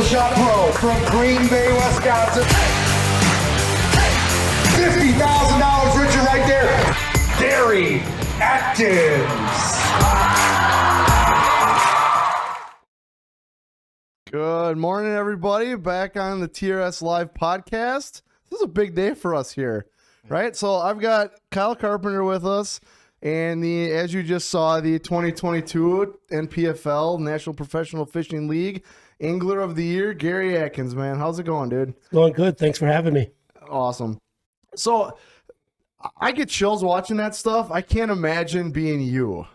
Shot Pro from Green Bay, Wisconsin. $50,000 richer right there. Gary Atkins. Good morning, everybody. Back on the TRS Live Podcast. This is a big day for us here, right? So I've got Kyle Carpenter with us, and as you just saw, the 2022 NPFL, National Professional Fishing League Angler of the Year, Gary Atkins, man. How's it going, dude? Going good. Thanks for having me. Awesome. So I get chills watching that stuff. I can't imagine being you.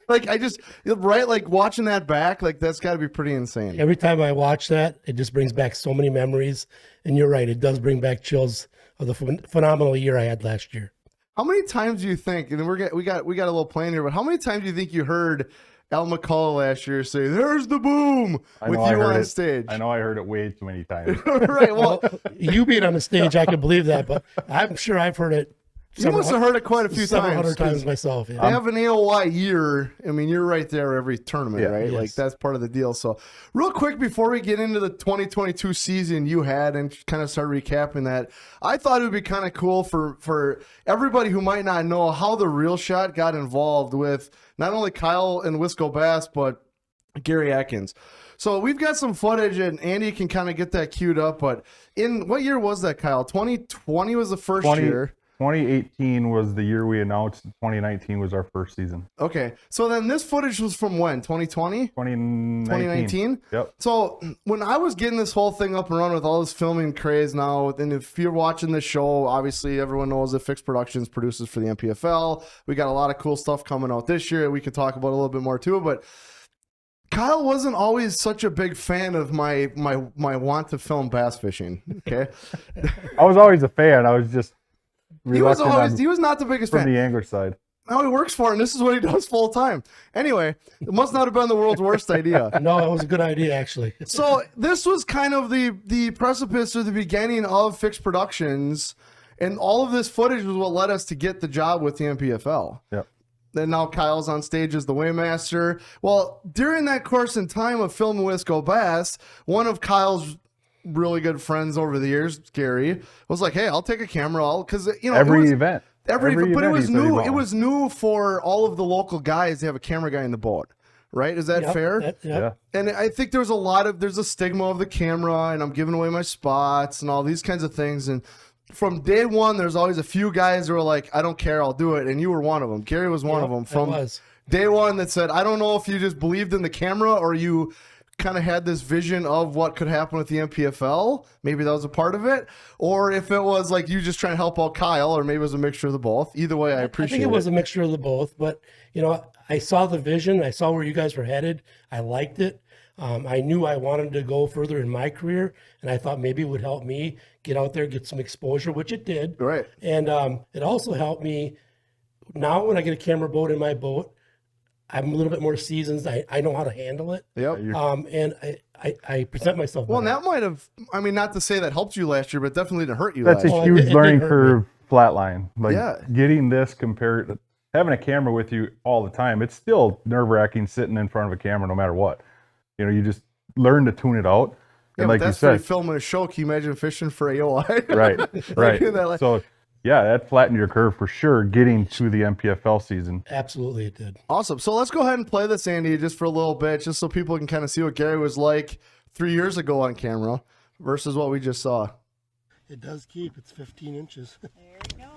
Like, like watching that back, like that's got to be pretty insane. Every time I watch that, it just brings back so many memories. And you're right, it does bring back chills of the phenomenal year I had last year. How many times do you think, and we got a little plan here, but how many times do you think you heard Al McCullough last year say, "There's the boom," with you on stage? I know I heard it way too many times. Right. Well, you being on the stage, I can believe that, but I'm sure I've heard it. You must have heard it quite a few times. 700 times myself. Yeah. They have an AOY year. I mean, you're right there every tournament, right? Yes. Like, that's part of the deal. So, real quick, before we get into the 2022 season you had and kind of start recapping that, I thought it would be kind of cool for everybody who might not know how the Real Shot got involved with not only Kyle and Wisco Bass, but Gary Atkins. So, we've got some footage, and Andy can kind of get that queued up. But in what year was that, Kyle? 2020 was the first year. 2018 was the year we announced. 2019 was our first season. Okay. So then this footage was from when? 2020? 2019? Yep. So when I was getting this whole thing up and running with all this filming craze now, and if you're watching this show, obviously everyone knows that Fixed Productions produces for the NPFL. We got a lot of cool stuff coming out this year. We could talk about a little bit more too, but Kyle wasn't always such a big fan of my want to film bass fishing. Okay. I was always a fan. I was just he was not the biggest fan from the angler side. Now he works for it, and this is what he does full time. Anyway, it must not have been the world's worst idea. No, it was a good idea, actually. So this was kind of the precipice or the beginning of Fixed Productions, and all of this footage was what led us to get the job with the NPFL. Yep. Then now Kyle's on stage as the Waymaster. Well, during that course in time of filming Wisco Bass, one of Kyle's really good friends over the years, Gary, was like, "Hey, I'll take a camera, because every event, but it was new. It was new for all of the local guys to have a camera guy in the boat, right? Is that fair? Yeah. And I think there's a stigma of the camera, and I'm giving away my spots and all these kinds of things. And from day one, there's always a few guys who are like, "I don't care, I'll do it," and you were one of them. Gary was one of them from day one that said, "I don't know if you just believed in the camera or you kind of had this vision of what could happen with the NPFL. Maybe that was a part of it. Or if it was like you just trying to help out Kyle, or maybe it was a mixture of the both. Either way, I appreciate it. I think it was a mixture of the both. But, I saw the vision. I saw where you guys were headed. I liked it. I knew I wanted to go further in my career, and I thought maybe it would help me get out there, get some exposure, which it did. Right. And it also helped me now when I get a camera boat in my boat, I'm a little bit more seasoned. I know how to handle it. Yep. And I present myself well, better. And that might have, not to say that helped you last year, but definitely didn't hurt you That's last a year. huge learning curve flatline. Like getting this compared, having a camera with you all the time, it's still nerve-wracking sitting in front of a camera no matter what. You just learn to tune it out. And like that's you said, filming a show. Can you imagine fishing for AOI? Right. So, yeah, that flattened your curve for sure getting to the NPFL season. Absolutely, it did. Awesome. So let's go ahead and play this, Andy, just for a little bit, just so people can kind of see what Gary was like 3 years ago on camera versus what we just saw. It does keep. It's 15 inches. There you go.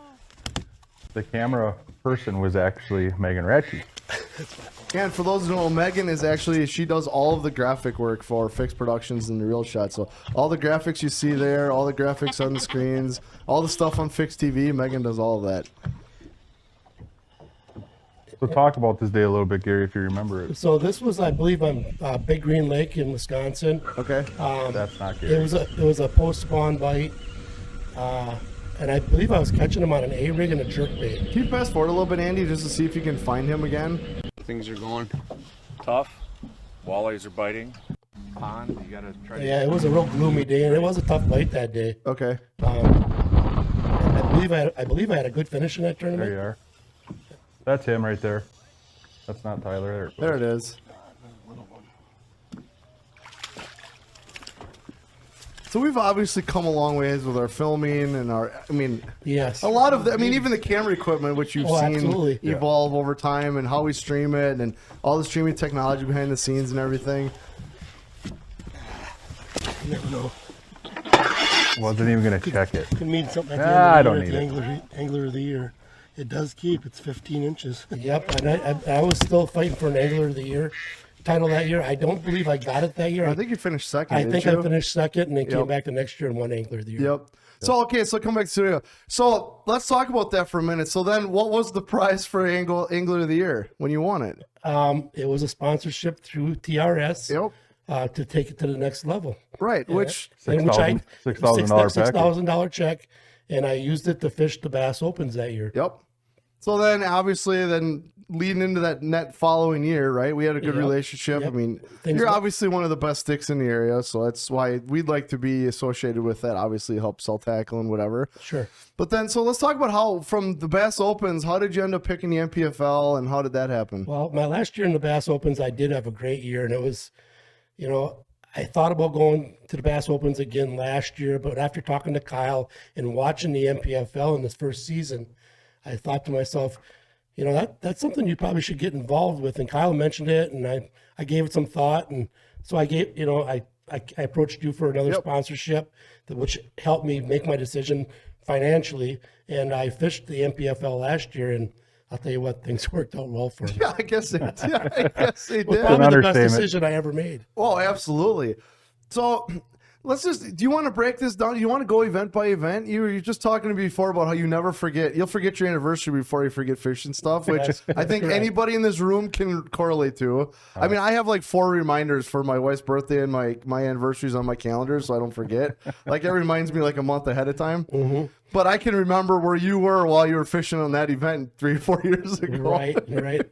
The camera person was actually Megan Ratchey. And for those who don't know, Megan is actually, she does all of the graphic work for Fixed Productions and the Real Shot. So all the graphics you see there, all the graphics on the screens, all the stuff on Fixed TV, Megan does all of that. So talk about this day a little bit, Gary, if you remember it. So this was, I believe, on Big Green Lake in Wisconsin. Okay. That's not Gary. It was a post-spawn bite. And I believe I was catching him on an A-rig and a jerkbait. Can you fast forward a little bit, Andy, just to see if you can find him again? Things are going tough. Walleyes are biting. Pond, you gotta try. Yeah, it was a real gloomy day, and it was a tough bite that day. Okay. I believe I had a good finish in that tournament. There you are. That's him right there. That's not Tyler. There it is. So we've obviously come a long ways with our filming and yes, a lot of even the camera equipment, which you've seen absolutely. evolve over time, and how we stream it, and all the streaming technology behind the scenes and everything. You never know. Wasn't even going to check it. Could mean something at I the don't end of the need year, Angler of the Year. It does keep. It's 15 inches. Yep, and I was still fighting for an Angler of the Year title that year. I don't believe I got it that year. I think you finished second. I think I finished second, and then came back the next year and won Angler of the Year. Yep. So come back to studio. So let's talk about that for a minute. So then, what was the prize for Angler of the Year when you won it? It was a sponsorship through TRS. Yep. To take it to the next level. Right, which $6,000 check, and I used it to fish the Bass Opens that year. Yep. So then, obviously, leading into that net following year, right? We had a good relationship. Yep. I mean, you're obviously one of the best sticks in the area, so that's why we'd like to be associated with that. Obviously, help sell tackle and whatever. Sure. But then, so let's talk about how from the Bass Opens, how did you end up picking the MPFL, and how did that happen? Well, my last year in the Bass Opens, I did have a great year, and it was, I thought about going to the Bass Opens again last year, but after talking to Kyle and watching the MPFL in this first season, I thought to myself, that's something you probably should get involved with. And Kyle mentioned it, and I gave it some thought, and so I gave, I approached you for another sponsorship, which helped me make my decision financially. And I fished the MPFL last year, and I'll tell you what, things worked out well for me. Yeah, I guess it did. It was probably the best decision I ever made. Oh, absolutely. So do you want to break this down? Do you want to go event by event? You were just talking to me before about how you never forget. You'll forget your anniversary before you forget fishing stuff, which I think anybody in this room can correlate to. I mean, I have like 4 reminders for my wife's birthday and my anniversaries on my calendar, so I don't forget. Like it reminds me like a month ahead of time. Mm-hmm. But I can remember where you were while you were fishing on that event 3 or 4 years ago. Right.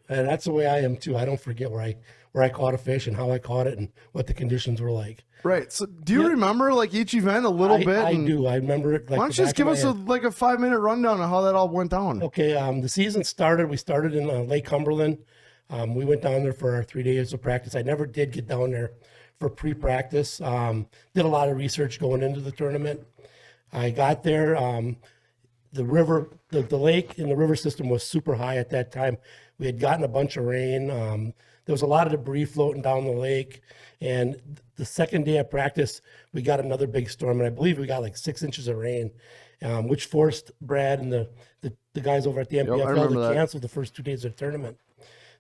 And that's the way I am too. I don't forget where I caught a fish and how I caught it and what the conditions were like. Right. So do you remember like each event a little bit? I do. I remember it. Like, why don't you just give us a 5-minute rundown of how that all went down? Okay. The season started. We started in Lake Cumberland. We went down there for our 3 days of practice. I never did get down there for pre-practice. Did a lot of research going into the tournament. I got there. The river, the lake and the river system was super high at that time. We had gotten a bunch of rain. There was a lot of debris floating down the lake. And the second day of practice, we got another big storm. And I believe we got like 6 inches of rain, which forced Brad and the guys over at the MPFL to cancel the first 2 days of the tournament.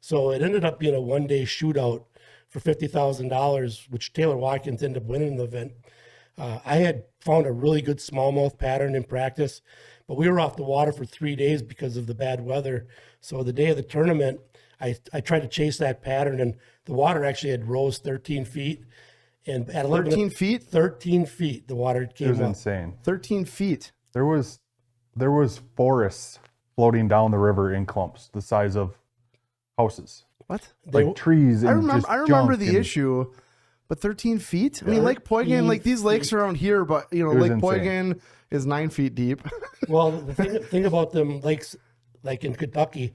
So it ended up being a one-day shootout for $50,000, which Taylor Watkins ended up winning the event. I had found a really good smallmouth pattern in practice, but we were off the water for 3 days because of the bad weather. So the day of the tournament, I tried to chase that pattern, and the water actually had rose 13 feet. And at 13 feet? 13 feet, the water came up. It was insane. 13 feet. There was forests floating down the river in clumps the size of houses. What? Like trees and I remember the issue. But 13 feet? I mean, Lake Poygan, like these lakes around here, but Lake Poygan is 9 feet deep. Well, the thing about them lakes, like in Kentucky,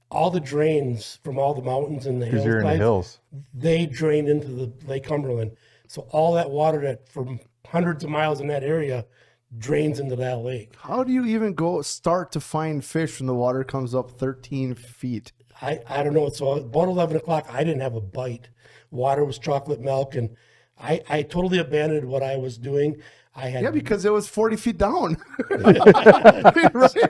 all the drains from all the mountains and the hills, you're in the hills, they drain into the Lake Cumberland. So all that water that from hundreds of miles in that area drains into that lake. How do you even start to find fish when the water comes up 13 feet? I don't know. So about 11 o'clock, I didn't have a bite. Water was chocolate milk, and I totally abandoned what I was doing. Because it was 40 feet down.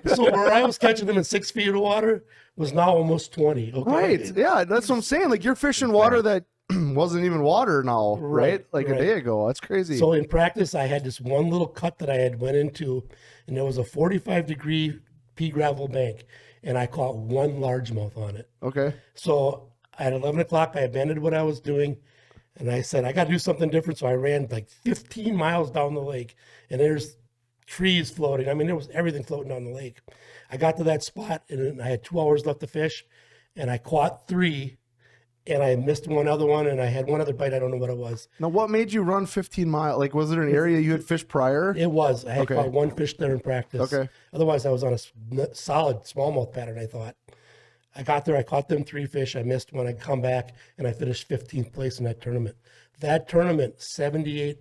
So where I was catching them in 6 feet of water was now almost 20. Okay? Right. Yeah, that's what I'm saying. Like you're fishing water that wasn't even water now, right? Like a day ago. That's crazy. So in practice, I had this one little cut that I had went into, and there was a 45-degree pea gravel bank, and I caught one largemouth on it. Okay. So at 11 o'clock, I abandoned what I was doing, and I said, I got to do something different. So I ran like 15 miles down the lake, and there's trees floating. I mean, there was everything floating down the lake. I got to that spot, and I had 2 hours left to fish, and I caught 3, and I missed one other one, and I had one other bite. I don't know what it was. Now, what made you run 15 miles? Like, was there an area you had fished prior? It was. I had caught one fish there in practice. Okay. Otherwise, I was on a solid smallmouth pattern, I thought. I got there, I caught them 3 fish, I missed one, I come back, and I finished 15th place in that tournament. That tournament, 78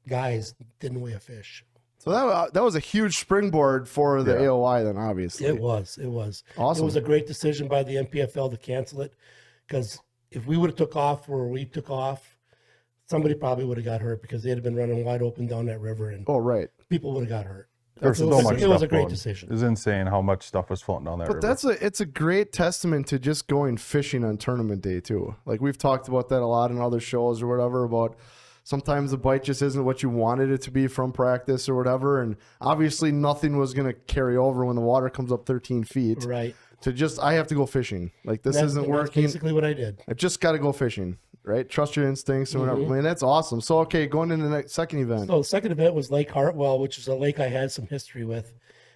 guys didn't weigh a fish. So that was a huge springboard for the AOI then, obviously. It was. Awesome. It was a great decision by the NPFL to cancel it, because if we would have took off where we took off, somebody probably would have got hurt, because they'd have been running wide open down that river, and right. people would have got hurt. There's It so was, much it stuff was a great floating. decision. It's insane how much stuff was floating down that But river. it's a great testament to just going fishing on tournament day too. Like we've talked about that a lot in other shows or whatever, about sometimes the bite just isn't what you wanted it to be from practice or whatever. And obviously nothing was going to carry over when the water comes up 13 feet. Right. To just, I have to go fishing. Like this isn't That's working. basically what I did. I just got to go fishing, right? Trust your instincts and whatever. I mean, that's awesome. So, okay, going into the second event. So the second event was Lake Hartwell, which is a lake I had some history with,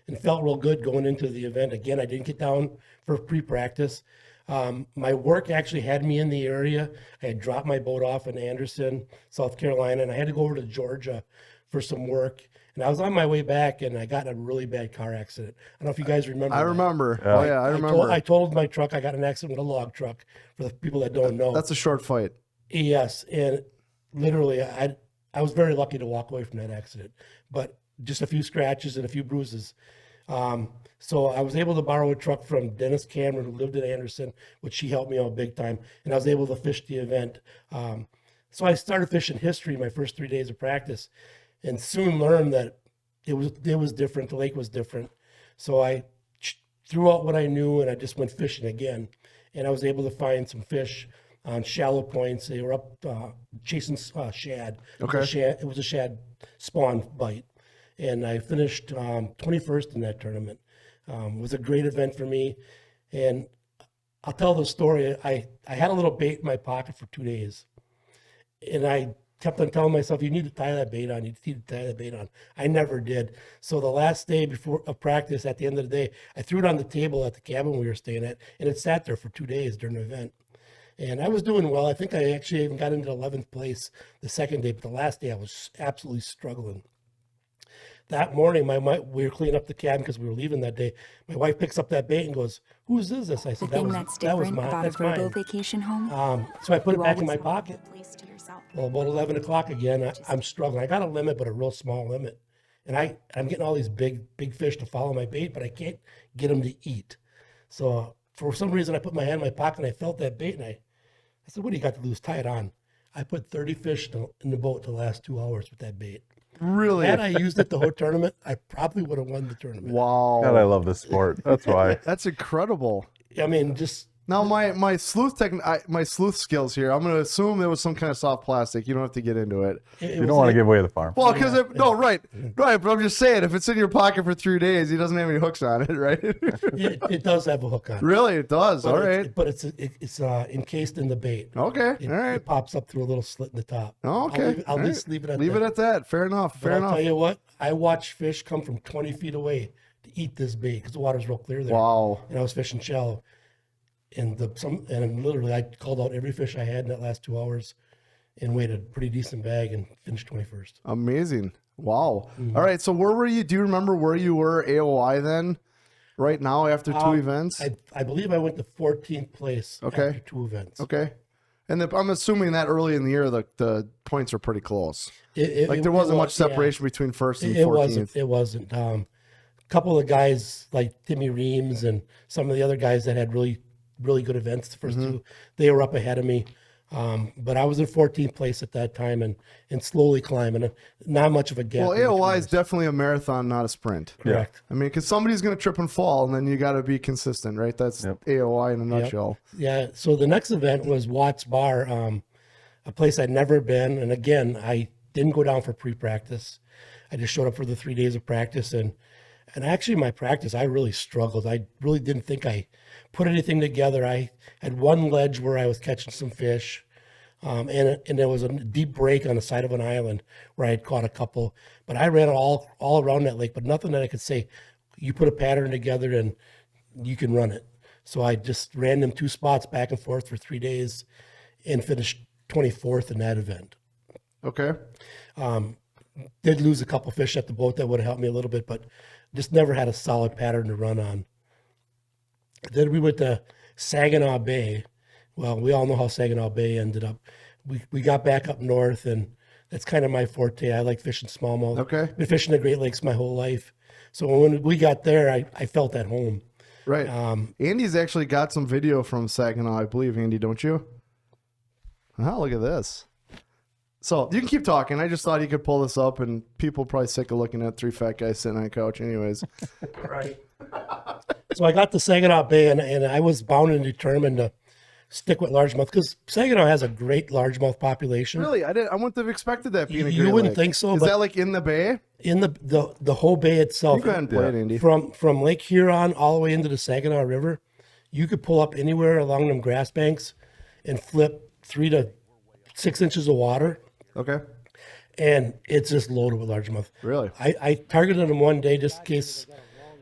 and felt real good going into the event. Again, I didn't get down for pre-practice. My work actually had me in the area. I had dropped my boat off in Anderson, South Carolina, and I had to go over to Georgia for some work. And I was on my way back, and I got in a really bad car accident. I don't know if you guys remember. I that. remember. Oh, yeah, I remember. I totaled my truck. I got in an accident with a log truck, for the people that don't know. That's a short fight. Yes, and literally, I was very lucky to walk away from that accident, but just a few scratches and a few bruises. So I was able to borrow a truck from Dennis Cameron, who lived in Anderson, which she helped me out big time, and I was able to fish the event. So I started fishing history my first 3 days of practice, and soon learned that it was different. The lake was different. So I threw out what I knew, and I just went fishing again, and I was able to find some fish on shallow points. They were up chasing shad. Okay. It was a shad spawn bite. And I finished 21st in that tournament. It was a great event for me. And I'll tell the story. I had a little bait in my pocket for 2 days. And I kept on telling myself, you need to tie that bait on. You need to tie that bait on. I never did. So the last day before of practice, at the end of the day, I threw it on the table at the cabin we were staying at. And it sat there for 2 days during the event. And I was doing well. I think I actually even got into 11th place the second day. But the last day, I was absolutely struggling. That morning, we were cleaning up the cabin because we were leaving that day. My wife picks up that bait and goes, "Whose is this?" I said, "The thing that's different about a Verbo vacation home." So I put it back in my always want pocket. the place to yourself. Well, about 11 o'clock again, I'm struggling. I got a limit, but a real small limit, and I'm getting all these big fish to follow my bait, but I can't get them to eat. So for some reason, I put my hand in my pocket and I felt that bait, and I said, "What do you got to lose? Tie it on." I put 30 fish in the boat the last 2 hours with that bait. Really? Had I used it the whole tournament, I probably would have won the tournament. Wow. God, I love this sport. That's why. That's incredible. I mean, just Now my sleuth my sleuth skills here. I'm going to assume there was some kind of soft plastic. You don't have to get into it. You don't want to give away the farm. Well, because right. But I'm just saying, if it's in your pocket for 3 days, he doesn't have any hooks on it, right? it does have a hook on it. Really, it does. But All right. But it's encased in the bait. Okay. It, All right. It pops up through a little slit in the top. Oh, okay. I'll All just right. leave it at Leave that. it at that. Fair enough. But Fair I'll enough. tell you what, I watched fish come from 20 feet away to eat this bait because the water's real clear there. Wow. And I was fishing shallow. And literally I called out every fish I had in that last 2 hours and weighed a pretty decent bag and finished 21st. Amazing. Wow. Mm-hmm. All right. So where were you? Do you remember where you were AOI then? Right now after two events? I believe I went to 14th place Okay. after 2 events. Okay. And I'm assuming that early in the year, the points are pretty close. There wasn't much separation between first and 14th. It wasn't. A couple of guys like Timmy Reams and some of the other guys that had really good events the 1st two, they were up ahead of me. But I was in 14th place at that time and slowly climbing. Not much of a gap. Well, AOI is definitely a marathon, not a sprint. Correct. I mean, because somebody's going to trip and fall, and then you got to be consistent, right? That's AOI in a nutshell. Yeah. So the next event was Watts Bar, a place I'd never been. And again, I didn't go down for pre-practice. I just showed up for the 3 days of practice. And actually my practice, I really struggled. I really didn't think I put anything together. I had one ledge where I was catching some fish. And there was a deep break on the side of an island where I had caught a couple, but I ran all around that lake, but nothing that I could say, you put a pattern together and you can run it. So I just ran them 2 spots back and forth for 3 days and finished 24th in that event. Okay. Did lose a couple fish at the boat that would have helped me a little bit, but just never had a solid pattern to run on. Then we went to Saginaw Bay. Well, we all know how Saginaw Bay ended up. We got back up north, and That's kind of my forte. I like fishing smallmouth. Okay. Been fishing the Great Lakes my whole life. So when we got there, I felt at home. Right. Andy's actually got some video from Saginaw, I believe, Andy, don't you? Oh, look at this. So you can keep talking. I just thought you could pull this up, and people are probably sick of looking at three fat guys sitting on a couch anyways. Right. So I got to Saginaw Bay, and I was bound and determined to stick with largemouth because Saginaw has a great largemouth population. Really? I wouldn't have expected that being a You Great wouldn't Lake. think so, Is but that like in the bay? in the whole bay itself, You go ahead and play it, Andy. from Lake Huron all the way into the Saginaw River, you could pull up anywhere along them grass banks and flip 3 to 6 inches of water, Okay. and it's just loaded with largemouth. Really? I targeted them one day just in case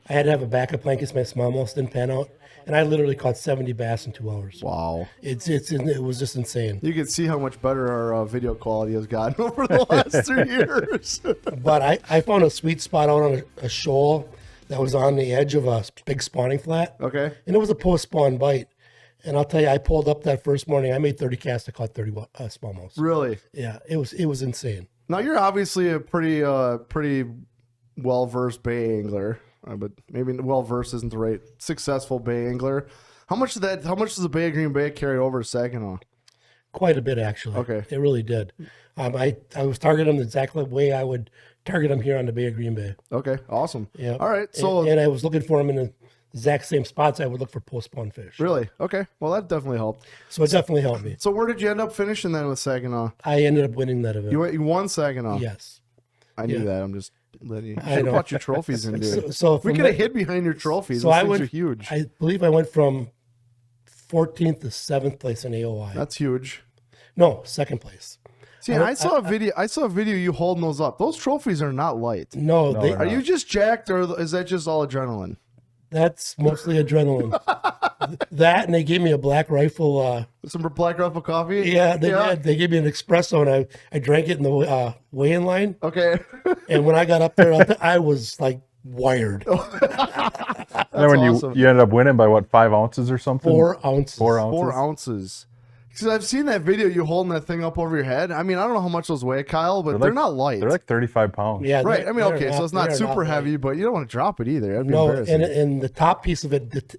I had to have a backup plan in case my smallmouth didn't pan out, and I literally caught 70 bass in 2 hours. Wow. It was just insane. You can see how much better our video quality has gotten over the last 3 years. But I found a sweet spot out on a shoal that was on the edge of a big spawning flat. Okay. And it was a post-spawn bite. And I'll tell you, I pulled up that first morning. I made 30 casts. I caught 30 smallmouths. Really? Yeah, it was insane. Now you're obviously a pretty well-versed bay angler, but maybe well-versed isn't the right successful bay angler. How much does the Bay of Green Bay carry over to Saginaw? Quite a bit, actually. Okay. It really did. I was targeting them the exact way I would target them here on the Bay of Green Bay. Okay, awesome. Yeah. All right, so and I was looking for them in the exact same spots I would look for post-spawn fish. really, okay, well that definitely helped. So it definitely helped me. So where did you end up finishing then with Saginaw? I ended up winning that event. You won Saginaw. Yes. I knew Yeah. that. I'm just letting you. I Should have know. brought your trophies in, dude. So we from could have that- hid behind your trophies. So Those I things went. are huge. I believe I went from 14th to 7th place in AOI. That's huge. No, 2nd place. See, I saw a video. I saw a video you holding those up. Those trophies are not light. No, No, they, they're Are you just jacked, or is that just all adrenaline? that's mostly adrenaline. That, and they gave me a black rifle. Some Black Rifle coffee? Yeah, they did. They gave me an espresso, and I drank it in the weigh-in line. Okay. And when I got up there, I was like wired. And then when awesome. you ended up winning by what, 5 ounces or something? 4 ounces. 4 ounces. 4 ounces. Because I've seen that video, you holding that thing up over your head. I mean, I don't know how much those weigh, Kyle, but they're not light. They're like 35 pounds. Yeah, right. they're- I mean, they're okay, so it's not they're super light. heavy, but you don't want to drop it either. That'd be No, embarrassing. and the top piece of it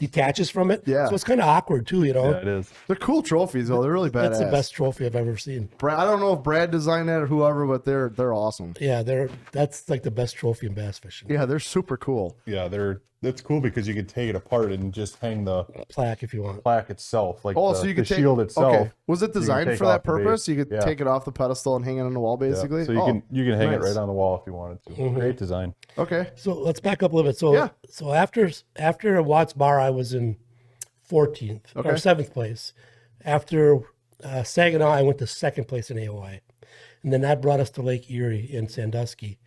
detaches from it. Yeah. So it's kind of awkward too, you know. Yeah, it is. They're cool trophies, though. They're really badass. That's the best trophy I've ever seen. I don't know if Brad designed that or whoever, but they're awesome. Yeah, that's like the best trophy in bass fishing. Yeah, they're super cool. Yeah, that's cool because you can take it apart and just hang the Plaque if you want. plaque itself, like Oh, the, so you the could take shield itself. Okay. Was it you can designed take for that off the base. purpose? You could Yeah. take it off the pedestal and hang it on the wall, Yeah. basically. So you can hang it nice. right on the wall if you wanted to. Great design. Okay. So let's back up a little bit. So Yeah. so after Watts Bar, I was in 14th or 7th place. After Saginaw, I went to 2nd place in AOI, and then that brought us to Lake Erie in Sandusky.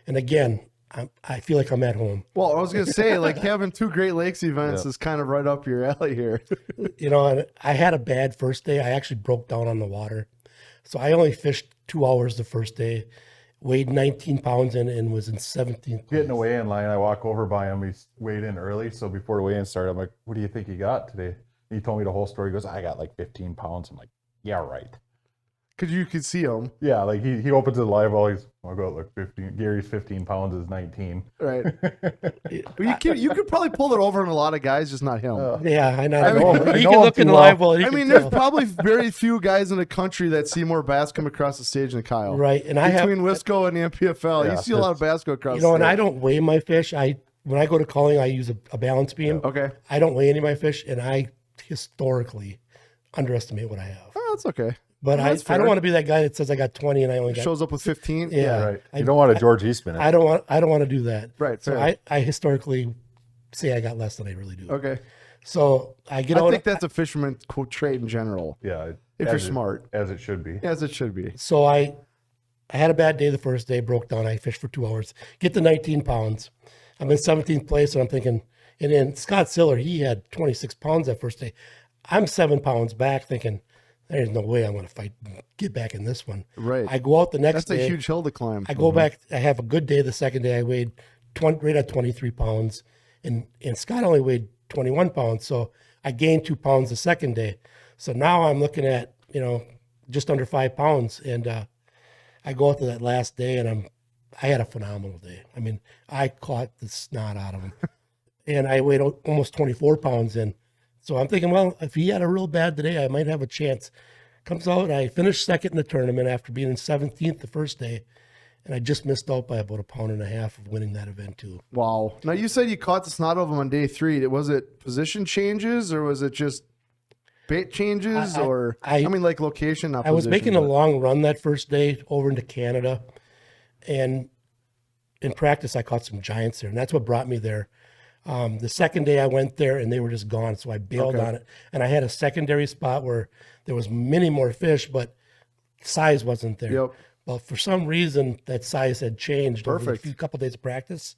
And again, I feel like I'm at home. Well, I was gonna say, like, having 2 Great Lakes events is kind of right up your alley here. You know, and I had a bad first day. I actually broke down on the water, so I only fished 2 hours the first day. Weighed 19 pounds and was in 17th place. Getting away in line, I walk over by him. He's weighed in early, so before the weigh-in started, I'm like, "What do you think you got today?" He told me the whole story. He goes, "I got like 15 pounds." I'm like, "Yeah, right." Because you could see them. Yeah, like he opens the live well. He's, I got like 15. Gary's 15 pounds is 19. Right. But you could probably pull it over on a lot of guys, just not him. Yeah, I know. I You know can him look in too the well. live well. I mean, there's probably very few guys in the country that see more bass come across the stage than Kyle. Right, and I have Between Wisco and the MPFL, Yeah, you see a lot of bass go across you know, the and stage. I don't weigh my fish. When I go to culling, I use a balance beam. Okay. I don't weigh any of my fish, and I historically underestimate what I have. Oh, that's okay. But That's I don't fair. want to be that guy that says I got 20 and I only got. Shows up with 15. Yeah. Right. You don't want to George Eastman it. I don't want to do that. Right, So fair. I historically say I got less than I really do. Okay. So I get I out. think that's a fisherman trait in general, Yeah. if as you're it- smart, As it should be. as it should be. So I had a bad day the first day, broke down. I fished for 2 hours, get to 19 pounds. I'm in 17th place, and I'm thinking, and then Scott Siller, he had 26 pounds that first day. I'm 7 pounds back, thinking, there's no way I'm going to fight, get back in this one. Right. I go out the next That's day. a huge hill to climb. I go back. I have a good day the second day. I weighed right at 23 pounds, and Scott only weighed 21 pounds. So I gained 2 pounds the second day. So now I'm looking at just under 5 pounds, and I go out to that last day, and I had a phenomenal day. I mean, I caught the snot out of him, and I weighed almost 24 pounds in. So I'm thinking, well, if he had a real bad day, I might have a chance. Comes out, I finished second in the tournament after being in 17th the first day, and I just missed out by about 1.5 pounds of winning that event too. Wow. Now you said you caught the snot of him on day 3. Was it position changes or was it just bait changes I mean like location? Not I was position, making a long run that first day over into Canada, and in practice I caught some giants there, and that's what brought me there. The second day I went there and they were just gone, so I bailed on it. And I had a secondary spot where there was many more fish, but size wasn't there. Yep. But for some reason, that size had changed over a couple days of practice.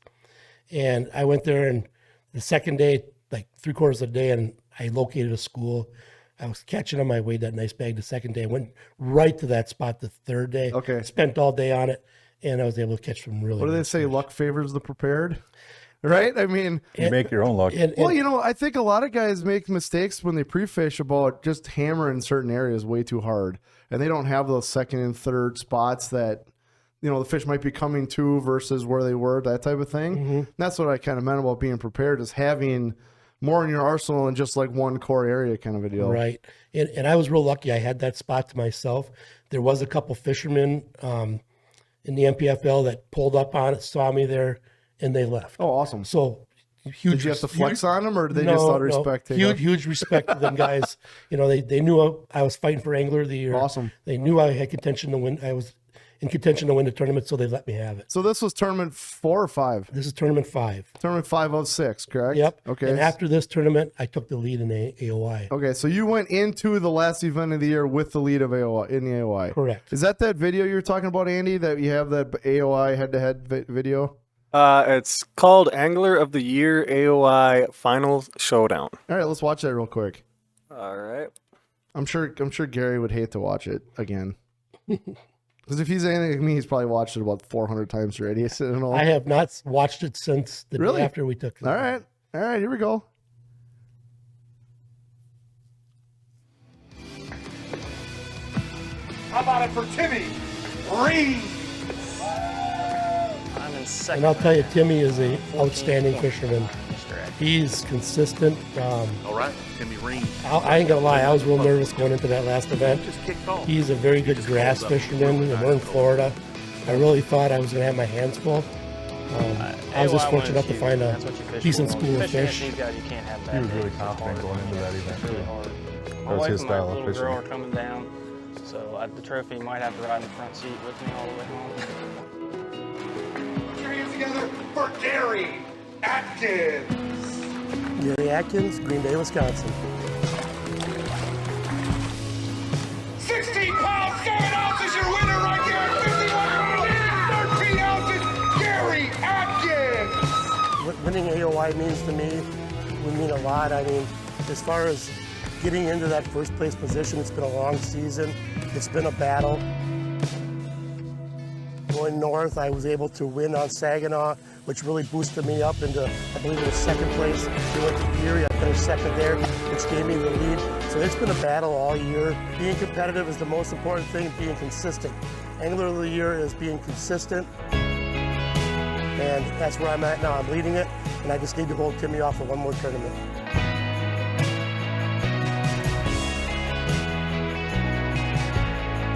And I went there, and the second day, like 3/4 of the day, and I located a school. I was catching on my way that nice bag the second day. I went right to that spot the third day. Okay. Spent all day on it, and I was able to catch some really What do they say? fish. Luck favors the prepared? Right? I mean, You make your own luck. well, you know, I think a lot of guys make mistakes when they pre-fish about just hammering certain areas way too hard. And they don't have those second and third spots that, you know, the fish might be coming to versus where they were, that type of thing. Mm-hmm. And that's what I kind of meant about being prepared, is having more in your arsenal than just like one core area kind of a deal. Right. And I was real lucky. I had that spot to myself. There was a couple fishermen in the MPFL that pulled up on it, saw me there, and they left. Oh, awesome. So huge. Did you have to flex on them, or did they No, just out of no. respect? Huge respect to them guys. You know, they knew I was fighting for Angler of the Year. Awesome. They knew I had contention to win. I was in contention to win the tournament, so they let me have it. So this was tournament 4 or 5? This is tournament 5. Tournament 5 of 6, correct? Yep. Okay. And after this tournament, I took the lead in the AOI. Okay, so you went into the last event of the year with the lead of AOI in the AOI. Correct. Is that video you're talking about, Andy? That you have that AOI head-to-head video? It's called Angler of the Year AOI Final Showdown. All right, let's watch that real quick. All right. I'm sure Gary would hate to watch it again. Because if he's anything like me, he's probably watched it about 400 times already. I have not watched it since the day after we took it. All right, here we go. How about it for Timmy Reed? I'm in second. And I'll tell you, Timmy is an outstanding fisherman. He's consistent. All right, Timmy Reed. I ain't gonna lie, I was real nervous going into that last event. Just kicked off. He's a very good grass fisherman, and we're in Florida. I really thought I was gonna have my hands full. I was just fortunate enough to find a decent school of fish. You can't have that. He was really confident going into that event. Really hard. That My was wife his and my style of little fishing. girl are coming down, so the trophy might have to ride in the front seat with me all the way home. Put your hands together for Gary Atkins. Gary Atkins, Green Bay, Wisconsin. 16 pounds, 7 ounces, your winner right there. 51 pounds, 13 ounces, Gary Atkins. What winning AOI means to me would mean a lot. I mean, as far as getting into that first place position, it's been a long season. It's been a battle. Going north, I was able to win on Saginaw, which really boosted me up into, I believe it was second place. We went to Erie, I finished second there, which gave me the lead. So it's been a battle all year. Being competitive is the most important thing, being consistent. Angler of the Year is being consistent, and that's where I'm at now. I'm leading it, and I just need to hold Timmy off for one more tournament.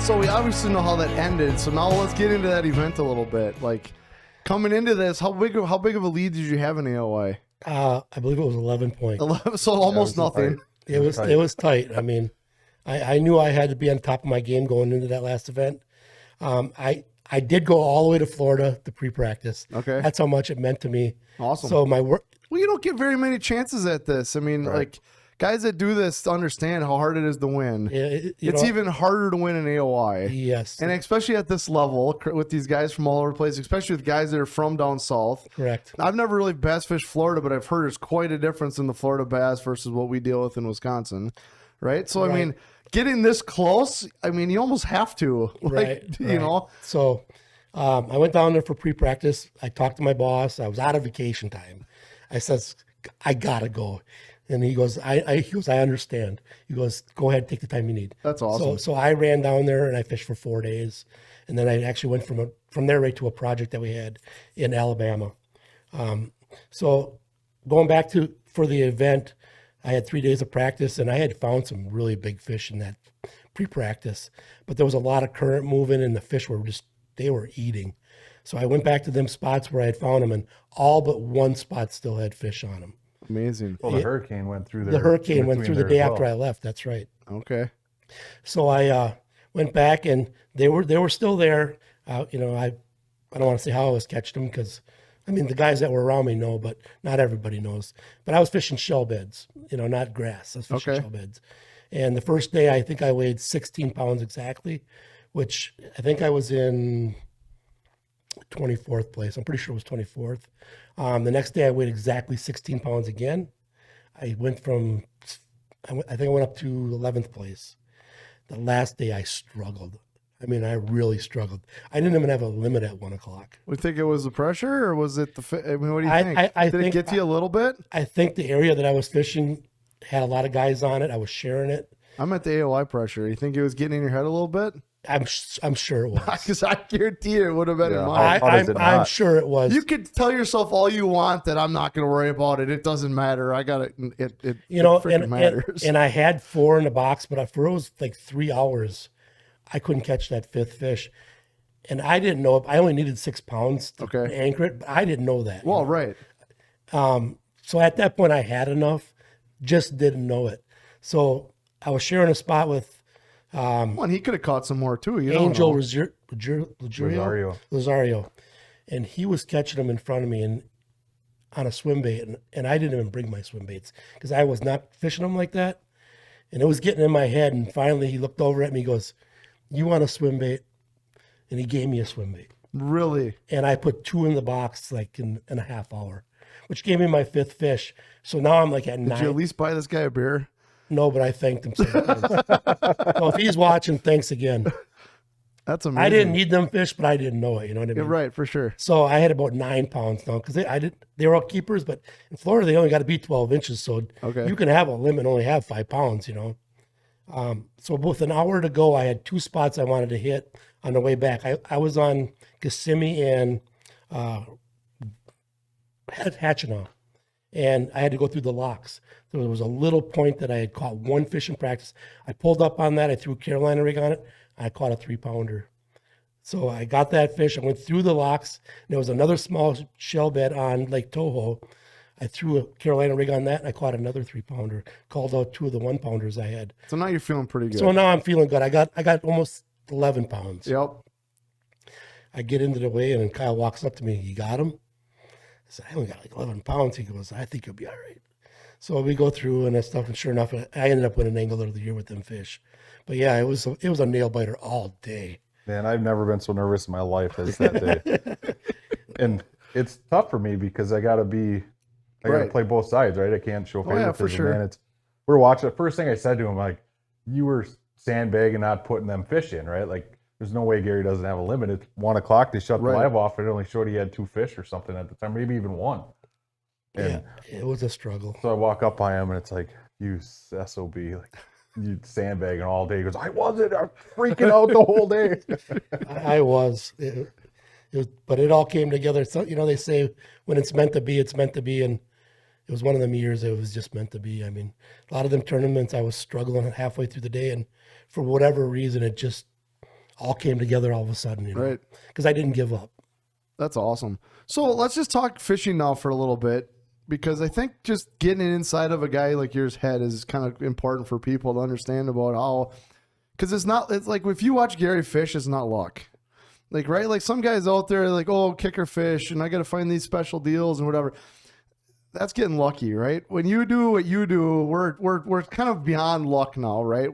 So we obviously know how that ended. So now let's get into that event a little bit. Like coming into this, how big of a lead did you have in AOI? I believe it was 11 points. 11, so almost nothing. It was tight. I mean, I knew I had to be on top of my game going into that last event. I did go all the way to Florida to pre-practice. Okay. That's how much it meant to me. Awesome. So my work. Well, you don't get very many chances at this. I mean, like guys that do this understand how hard it is to win. It's even harder to win in AOI. Yes. And especially at this level with these guys from all over the place, especially with guys that are from down south. Correct. I've never really bass fished Florida, but I've heard there's quite a difference in the Florida bass versus what we deal with in Wisconsin. Right? So, I mean, getting this close, I mean, you almost have to. Like, you know? So I went down there for pre-practice. I talked to my boss. I was out of vacation time. I says, I got to go. And he goes, I understand. He goes, go ahead, take the time you need. That's awesome. So I ran down there and I fished for 4 days. And then I actually went from there right to a project that we had in Alabama. So going back for the event, I had 3 days of practice, and I had found some really big fish in that pre-practice, but there was a lot of current moving, and the fish they were eating. So I went back to them spots where I had found them, and all but one spot still had fish on them. Amazing. Well, the hurricane went through there. The hurricane went through the day after I left. That's right. Okay. So I went back, and they were still there. I don't want to say how I was catching them, because I mean, the guys that were around me know, but not everybody knows. But I was fishing shell beds, not grass. I was fishing shell beds. And the first day, I think I weighed 16 pounds exactly, which I think I was in 24th place. I'm pretty sure it was 24th. The next day, I weighed exactly 16 pounds again. I think I went up to 11th place. The last day, I struggled. I mean, I really struggled. I didn't even have a limit at 1 o'clock. We think it was the pressure, or was it I mean, what do you think? Did it get to you a little bit? I think the area that I was fishing had a lot of guys on it. I was sharing it. I'm at the AOI pressure. You think it was getting in your head a little bit? I'm sure it was. Because I guarantee you it would have been in mine. I'm sure it was. You could tell yourself all you want that I'm not going to worry about it. It doesn't matter. I got it. It freaking matters. And I had 4 in the box, but for it was like 3 hours, I couldn't catch that 5th fish. And I didn't know. I only needed 6 pounds to anchor it, but I didn't know that. Well, right. So at that point, I had enough, just didn't know it. So I was sharing a spot with and he could have caught some more too. Angel Rosario. And he was catching them in front of me and on a swim bait, and I didn't even bring my swim baits because I was not fishing them like that. And it was getting in my head, and finally he looked over at me, he goes, "You want a swim bait?" And he gave me a swim bait. Really? And I put 2 in the box like in a half hour, which gave me my 5th fish. So now I'm like at 9. Did you at least buy this guy a beer? No, but I thanked him. So if he's watching, thanks again. That's amazing. I didn't need them fish, but I didn't know it. You know what I mean? Yeah, right, for sure. So I had about 9 pounds now because they were all keepers, but in Florida they only got to be 12 inches. So you can have a limit and only have 5 pounds. So with an hour to go, I had 2 spots I wanted to hit on the way back. I was on Kissimmee and Hatchinaw, and I had to go through the locks. There was a little point that I had caught 1 fish in practice. I pulled up on that. I threw a Carolina rig on it. I caught a 3-pounder. So I got that fish. I went through the locks. And there was another small shell bed on Lake Toho. I threw a Carolina rig on that, and I caught another 3-pounder. Called out 2 of the 1-pounders I had. So now you're feeling pretty good. So now I'm feeling good. I got almost 11 pounds. Yep. I get into the weigh, and Kyle walks up to me. "You got him?" I said, "I only got like 11 pounds." He goes, "I think you'll be all right." So we go through and that stuff, and sure enough, I ended up winning Angler of the Year with them fish. But yeah, it was a nail biter all day. Man, I've never been so nervous in my life as that day. And it's tough for me because I gotta play both sides, right? I can't show favoritism. Yeah, for sure. Man, we're watching. The first thing I said to him, like, you were sandbagging, not putting them fish in, right? Like, there's no way Gary doesn't have a limit. It's 1 o'clock. They shut the live off. It only showed he had 2 fish or something at the time, maybe even 1. And yeah, it was a struggle. So I walk up by him, and it's like, "You SOB, like, you sandbagging all day." He goes, "I wasn't. I'm freaking out the whole day." I was. It was, but it all came together. So they say when it's meant to be, it's meant to be, and it was one of them years it was just meant to be. I mean, a lot of them tournaments I was struggling halfway through the day, and for whatever reason, it just all came together all of a sudden. Right. Because I didn't give up. That's awesome. So let's just talk fishing now for a little bit, because I think just getting it inside of a guy like yours head is kind of important for people to understand about how, because it's like if you watch Gary fish, it's not luck. Like, right? Like some guys out there like, "Oh, kicker fish, and I got to find these special deals and whatever." That's getting lucky, right? When you do what you do, we're kind of beyond luck now, right?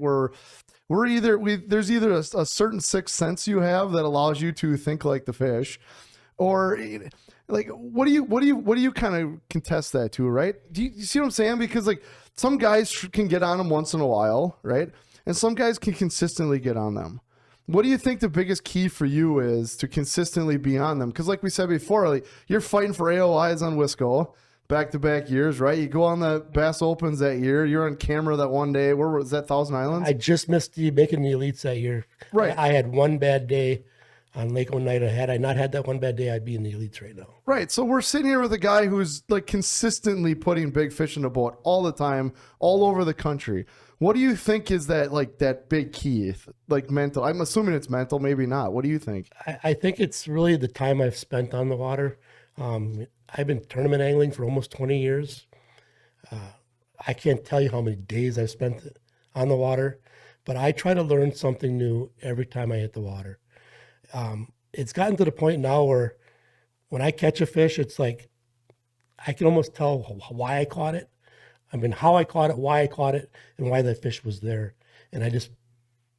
There's either a certain sixth sense you have that allows you to think like the fish, or like, what do you kind of contest that to, right? Do you see what I'm saying? Because like some guys can get on them once in a while, right? And some guys can consistently get on them. What do you think the biggest key for you is to consistently be on them? Because like we said before, like you're fighting for AOIs on Wisco back-to-back years, right? You go on the Bass Opens that year. You're on camera that one day. Where was that, Thousand Islands? I just missed making the elites that year. Right. I had one bad day. on Lake Oneida. Had I not had that one bad day, I'd be in the elites right now. Right. So we're sitting here with a guy who's like consistently putting big fish in the boat all the time, all over the country. What do you think is that big key? Like mental? I'm assuming it's mental, maybe not. What do you think? I think it's really the time I've spent on the water. I've been tournament angling for almost 20 years. I can't tell you how many days I've spent on the water, but I try to learn something new every time I hit the water. It's gotten to the point now where when I catch a fish, it's like I can almost tell why I caught it. I mean, how I caught it, why I caught it, and why that fish was there. And I just,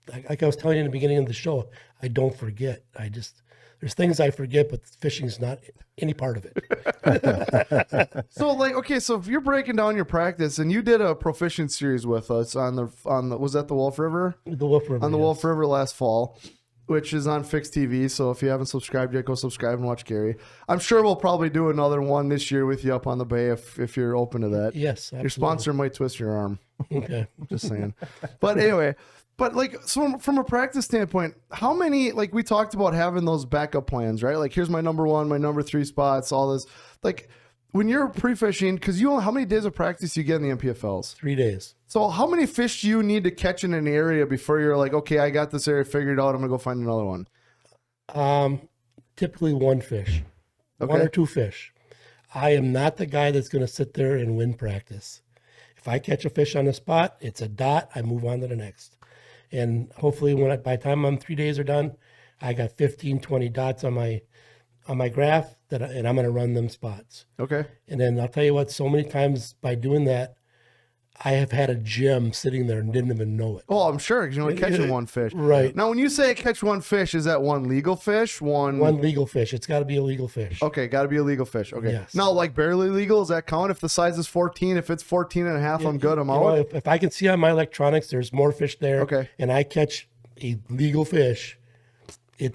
like I was telling you in the beginning of the show, I don't forget. There's things I forget, but fishing's not any part of it. So so if you're breaking down your practice, and you did a proficient series with us on the was that the Wolf River? The Wolf River. On the Wolf River last fall, which is on Fixed TV. So if you haven't subscribed yet, go subscribe and watch Gary. I'm sure we'll probably do another one this year with you up on the bay if you're open to that. Yes, absolutely. Your sponsor might twist your arm. Okay. Just saying. But anyway, so from a practice standpoint, how many, like we talked about having those backup plans, right? Like here's my number 1, my number 3 spots, all this. Like when you're pre-fishing, because how many days of practice do you get in the MPFLs? 3 days. So how many fish do you need to catch in an area before you're like, okay, I got this area figured out, I'm gonna go find another one? Typically one fish, Okay. 1 or 2 fish. I am not the guy that's going to sit there and win practice. If I catch a fish on the spot, it's a dot, I move on to the next. And hopefully by the time 3 days are done, I got 15, 20 dots on my graph and I'm going to run them spots. Okay. And then I'll tell you what, so many times by doing that, I have had a gem sitting there and didn't even know it. Oh, I'm sure, because you're only catching one fish. Right. Now, when you say catch one fish, is that one legal fish? One legal fish. It's got to be a legal fish. Okay, got to be a legal fish. Okay. Yes. Now, like barely legal, does that count? If the size is 14, if it's 14 and a half, I'm good, I'm You know, out? if I can see on my electronics there's more fish there, Okay. and I catch a legal fish,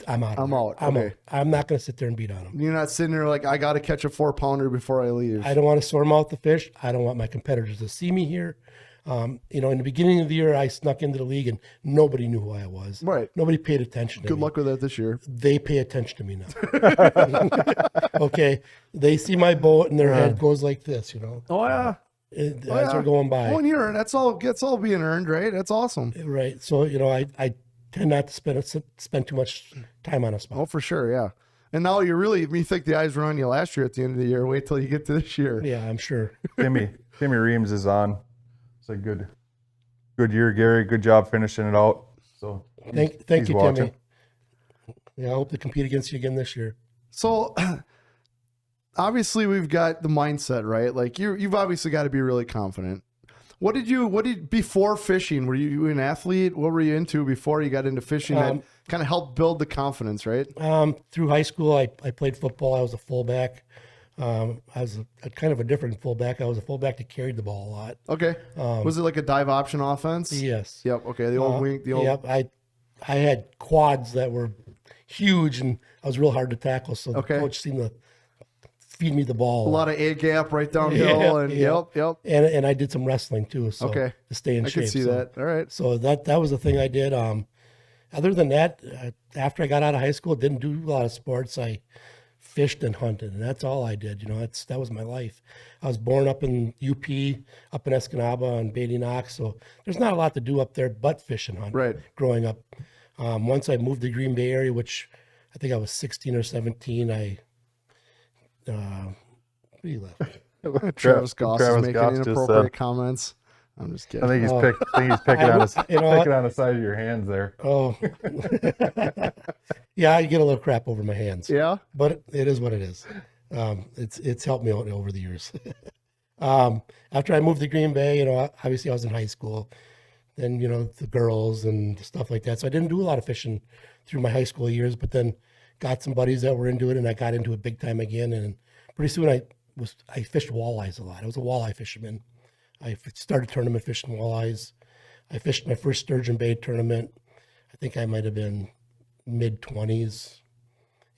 I'm out. I'm out. Okay. I'm not going to sit there and beat on them. You're not sitting there like, I got to catch a 4-pounder before I leave. I don't want to sort out the fish. I don't want my competitors to see me here. In the beginning of the year, I snuck into the league and nobody knew who I was. Right. Nobody paid attention to me. Good luck with that this year. They pay attention to me now. Okay. They see my boat and their head goes like this, Oh, yeah. As they're going by. Oh, and you earn. That's all being earned, right? That's awesome. Right. So, I tend not to spend too much time on a spot. Oh, for sure, yeah. And now you think the eyes were on you last year at the end of the year. Wait till you get to this year. Yeah, I'm sure. Timmy Reams is on. It's a good year, Gary. Good job finishing it out. So Thank he's you, watching. Timmy. Yeah, I hope to compete against you again this year. So obviously we've got the mindset, right? Like you've obviously got to be really confident. What did before fishing? Were you an athlete? What were you into before you got into fishing that kind of helped build the confidence, right? Through high school, I played football. I was a fullback. I was a kind of a different fullback. I was a fullback that carried the ball a lot. Okay. Was it like a dive option offense? Yes. Yep. Okay. The old wing. Yep. I had quads that were huge, and I was real hard to tackle. So the coach seemed to feed me the ball. A lot of A gap right downhill, and yep. And I did some wrestling too. So to stay in shape. I could see that. All right. So that was the thing I did. Other than that, after I got out of high school, didn't do a lot of sports. I fished and hunted, and that's all I did. That was my life. I was born up in UP, up in Escanaba and Beatty Knox, so there's not a lot to do up there but fish and hunt. Right. Growing up, once I moved to the Green Bay area, which I think I was 16 or 17, Travis Goss is making Goss inappropriate comments. I'm just kidding. I think he's picking on the side of your hands there. Oh, yeah, I get a little crap over my hands. Yeah, but it is what it is. It's helped me out over the years. After I moved to Green Bay, obviously I was in high school, then the girls and stuff like that. So I didn't do a lot of fishing through my high school years, but then got some buddies that were into it, and I got into it big time again. And pretty soon I fished walleyes a lot. I was a walleye fisherman. I started tournament fishing walleyes. I fished my first sturgeon bait tournament. I think I might have been mid-20s,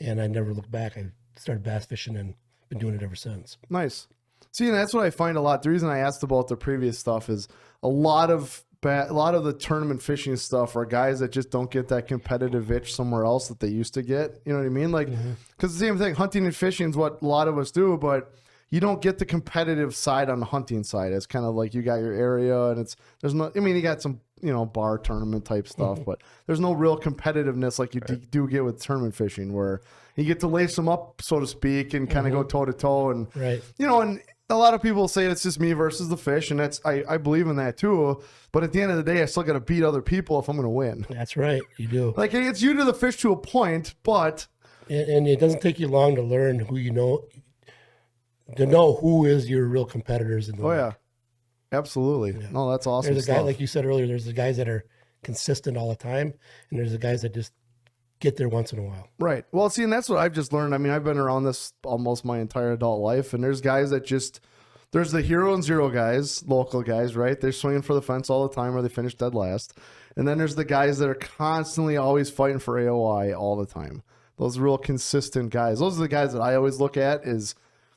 and I never looked back. I started bass fishing and been doing it ever since. Nice. See, and that's what I find a lot. The reason I asked about the previous stuff is a lot of a lot of the tournament fishing stuff are guys that just don't get that competitive itch somewhere else that they used to get. You know what I mean? Like, because the same thing, hunting and fishing is what a lot of us do, but you don't get the competitive side on the hunting side. It's kind of like you got your area and you got some, bar tournament type stuff, but there's no real competitiveness like you do get with tournament fishing, where you get to lace them up, so to speak, and kind of go toe to toe. And, and a lot of people say it's just me versus the fish, and I believe in that too. But at the end of the day, I still got to beat other people if I'm going to win. That's right, you do. Like, it's you to the fish to a point, but and it doesn't take you long to learn who to know who is your real competitors in the league. Absolutely. Yeah. No, that's awesome. There's a guy, like you said earlier, there's the guys that are consistent all the time, and there's the guys that just get there once in a while. Right. Well, see, and that's what I've just learned. I mean, I've been around this almost my entire adult life, and there's guys that there's the hero and zero guys, local guys, right? They're swinging for the fence all the time, or they finish dead last. And then there's the guys that are constantly always fighting for AOI all the time. Those real consistent guys. Those are the guys that I always look at is,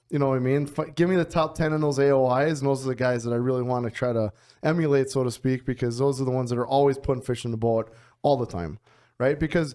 you know what I mean? Give me the top 10 in those AOIs, and those are the guys that I really want to try to emulate, so to speak, because those are the ones that are always putting fish in the boat all the time, right? Because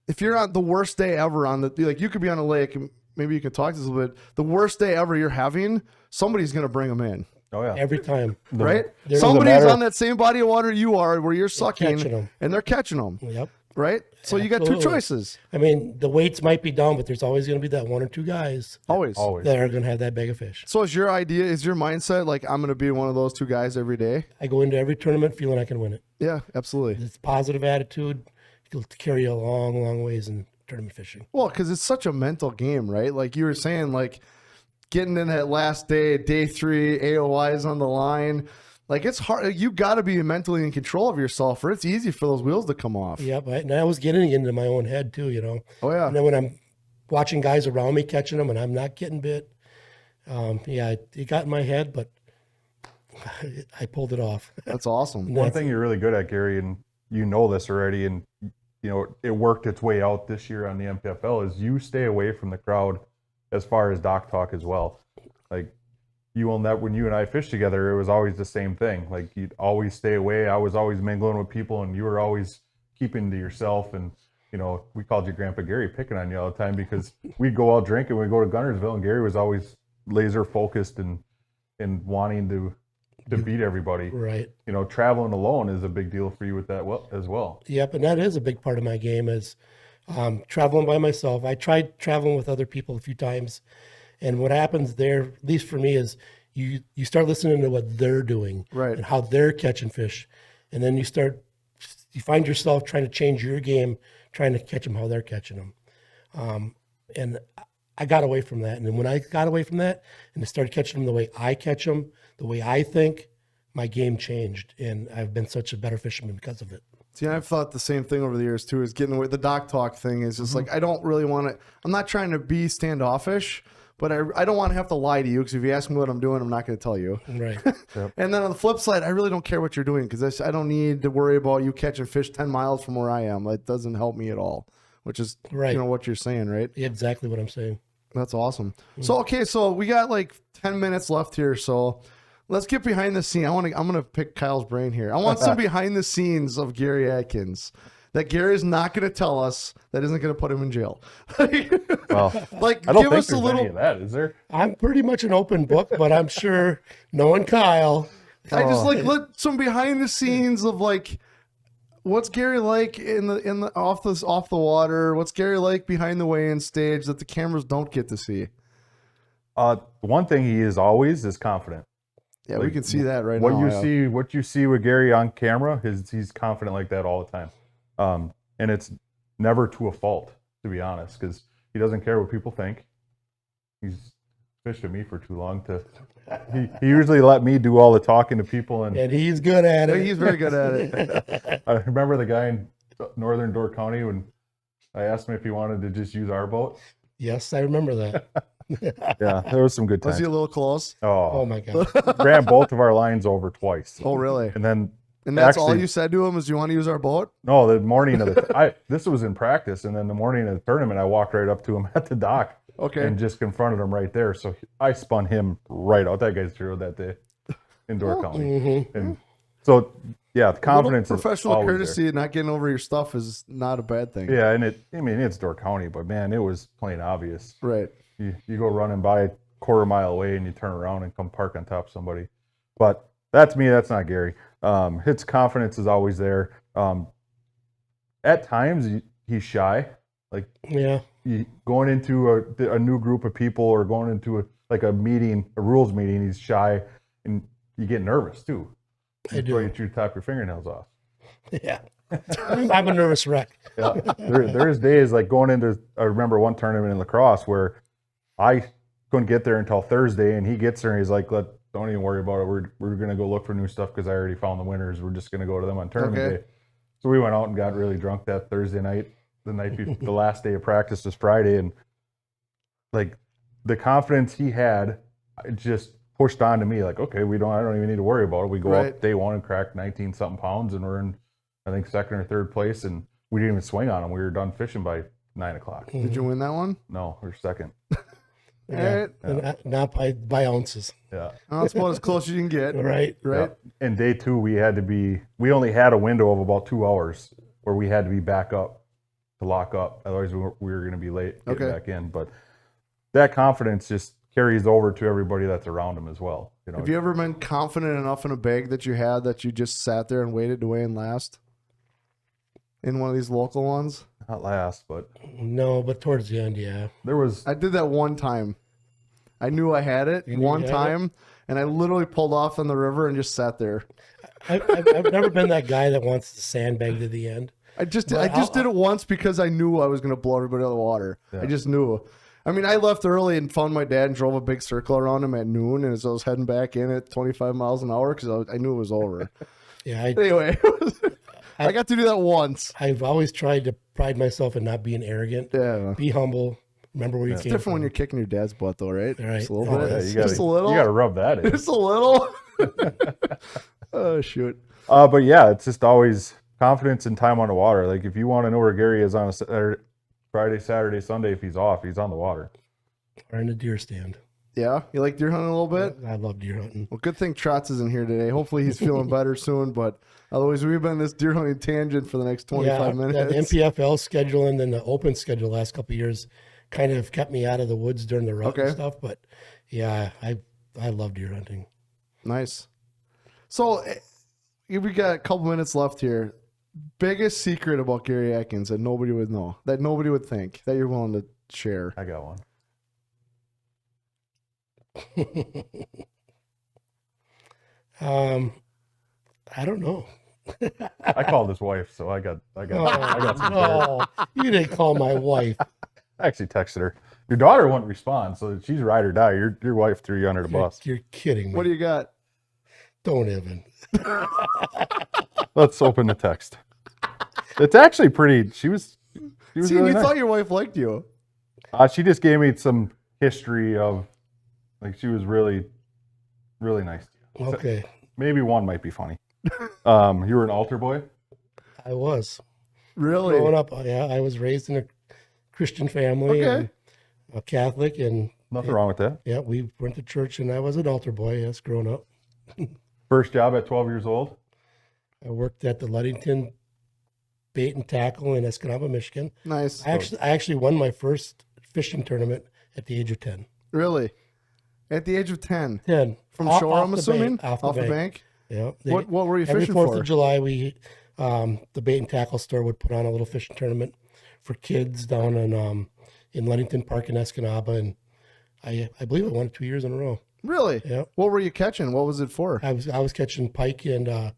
if you're on the worst day ever you could be on a lake, and maybe you can talk to us a little bit, the worst day ever you're having, somebody's going to bring them in. Oh, yeah. Every time. Right? Somebody's on that same body of water you are, where you're sucking, and they're catching them. Yep. Right? So you got two choices. I mean, the weights might be down, but there's always going to be that one or two guys. Always. That are going to have that bag of fish. So is your mindset, like, I'm going to be one of those two guys every day? I go into every tournament feeling I can win it. Yeah, absolutely. It's positive attitude. It'll carry you a long, long ways in tournament fishing. Well, because it's such a mental game, right? Like you were saying, like, getting in that last day 3, AOIs on the line. Like, it's hard. You got to be mentally in control of yourself, or it's easy for those wheels to come off. Yep. And I was getting into my own head too, Oh, yeah. And then when I'm watching guys around me catching them and I'm not getting bit, it got in my head, but I pulled it off. That's awesome. One thing you're really good at, Gary, and you know this already, and it worked its way out this year on the MPFL, is you stay away from the crowd as far as dock talk as well. Like, you will never, when you and I fished together, it was always the same thing. Like, you'd always stay away. I was always mingling with people, and you were always keeping to yourself. And, we called you Grandpa Gary, picking on you all the time, because we'd go out drinking, we'd go to Gunnersville, and Gary was always laser focused and wanting to beat everybody. Right. Traveling alone is a big deal for you with that as well. Yep. And that is a big part of my game, is traveling by myself. I tried traveling with other people a few times. And what happens there, at least for me, is you start listening to what they're doing, right, and how they're catching fish. And then you find yourself trying to change your game, trying to catch them how they're catching them. And I got away from that. And then when I got away from that and I started catching them the way I catch them, the way I think, my game changed. And I've been such a better fisherman because of it. See, I've thought the same thing over the years too, is getting away. The dock talk thing is just like, I don't really want to, I'm not trying to be standoffish, but I don't want to have to lie to you, because if you ask me what I'm doing, I'm not going to tell you. Right. Yep. And then on the flip side, I really don't care what you're doing, because I don't need to worry about you catching fish 10 miles from where I am. That doesn't help me at all, which is right. What you're saying, right? Exactly what I'm saying. That's awesome. Mm-hmm. So we got like 10 minutes left here, so let's get behind the scene. I'm going to pick Kyle's brain here. I want some behind the scenes of Gary Atkins that Gary is not going to tell us, that isn't going to put him in jail. Well, like, I don't give think us there's a little. any of that, is there? I'm pretty much an open book, but I'm sure knowing Kyle. I just let some behind the scenes of like, what's Gary like in the off the water? What's Gary like behind the weigh-in stage that the cameras don't get to see? One thing he is always is confident. Yeah, we can see that right now. What you see with Gary on camera, he's confident like that all the time. And it's never to a fault, to be honest, because he doesn't care what people think. He's fished with me for too long he usually let me do all the talking to people, and he's good at it. He's very good at it. I remember the guy in northern Door County when I asked him if he wanted to just use our boat. Yes, I remember that. Yeah, there was some good times. Was he a little close? Oh my God. Ran both of our lines over twice. Oh, really? And that's all you said to him, is you want to use our boat? No, the morning of this was in practice, and then the morning of the tournament, I walked right up to him at the dock. Okay. And just confronted him right there. So I spun him right out. That guy's zero that day in Door County. Mm-hmm. And So yeah, the confidence is professional always courtesy and not getting over your stuff is not a bad thing. Yeah, and it's Door County, but man, it was plain obvious. Right. You go running by a quarter mile away and you turn around and come park on top of somebody. But that's me. That's not Gary. His confidence is always there. At times he's shy. Like going into a new group of people or going into a meeting, a rules meeting, he's shy and you get nervous too. I do. You chew top your fingernails off. Yeah. I'm a nervous wreck. Yeah. There's days like going into, I remember one tournament in lacrosse where I couldn't get there until Thursday and he gets there and he's like, don't even worry about it. We're going to go look for new stuff because I already found the winners. We're just going to go to them on tournament day. So we went out and got really drunk that Thursday night. The night before, the last day of practice was Friday. And like the confidence he had, it just pushed on to me like, okay, I don't even need to worry about it. We go up day one and crack 19 something pounds and we're in, I think, second or third place. And we didn't even swing on them. We were done fishing by 9 o'clock. Did you win that one? No, we were second. Yeah. Not by ounces. Yeah. Well, that's about as close as you can get. Right. Yeah. And day two, we only had a window of about 2 hours where we had to be back up to lock up. Otherwise, we were going to be late getting back in. But that confidence just carries over to everybody that's around him as well. You know, have you ever been confident enough in a bag that you had that you just sat there and waited to weigh in last in one of these local ones? Not last, but no, but towards the end, yeah. I did that one time. I knew I had it one time, and I literally pulled off on the river and just sat there. I've never been that guy that wants to sandbag to the end. I just did it once because I knew I was going to blow everybody out of the water. Yeah. I just knew. I mean, I left early and found my dad and drove a big circle around him at noon, and as I was heading back in at 25 miles an hour because I knew it was over. Yeah. Anyway, I got to do that once. I've always tried to pride myself in not being arrogant. Yeah. Be humble. Remember where you came from. It's different when you're kicking your dad's butt, though, right? Right. Just a little bit. Just a little. You got to rub that in. Just a little. Oh, shoot. But yeah, it's just always confidence and time on the water. Like if you want to know where Gary is on a Friday, Saturday, Sunday, if he's off, he's on the water. Or in the deer stand. Yeah? You like deer hunting a little bit? I love deer hunting. Well, good thing Trotz isn't here today. Hopefully he's feeling better soon, but otherwise we've been this deer hunting tangent for the next 25 minutes. The MPFL schedule and then the open schedule the last couple of years kind of kept me out of the woods during the rut and stuff, but yeah, I love deer hunting. Nice. So we got a couple minutes left here. Biggest secret about Gary Atkins that nobody would know, that nobody would think, that you're willing to share? I got one. I don't know. I called his wife, so I got some dirt. You didn't call my wife. I actually texted her. Your daughter wouldn't respond, so she's ride or die. Your wife threw you under the bus. You're kidding me. What do you got? Don't even. Let's open the text. It's actually pretty. She was See, really you nice. thought your wife liked you. She just gave me some history of, like, she was really, really nice. Okay. So maybe one might be funny. You were an altar boy? I was. Really? Growing up, yeah, I was raised in a Christian family and a Catholic, and nothing wrong with that. Yeah, we went to church, and I was an altar boy. Yes, growing up. First job at 12 years old? I worked at the Ludington Bait and Tackle in Escanaba, Michigan. Nice. I actually won my first fishing tournament at the age of 10. Really? At the age of 10? 10. From shore, I'm assuming? Off the bank? Yeah. What were you fishing for? for? Every 4th of July, the Bait and Tackle store would put on a little fishing tournament for kids down in Ludington Park in Escanaba, and I believe I won it 2 years in a row. Really? Yeah. What were you catching? What was it for? I was catching pike and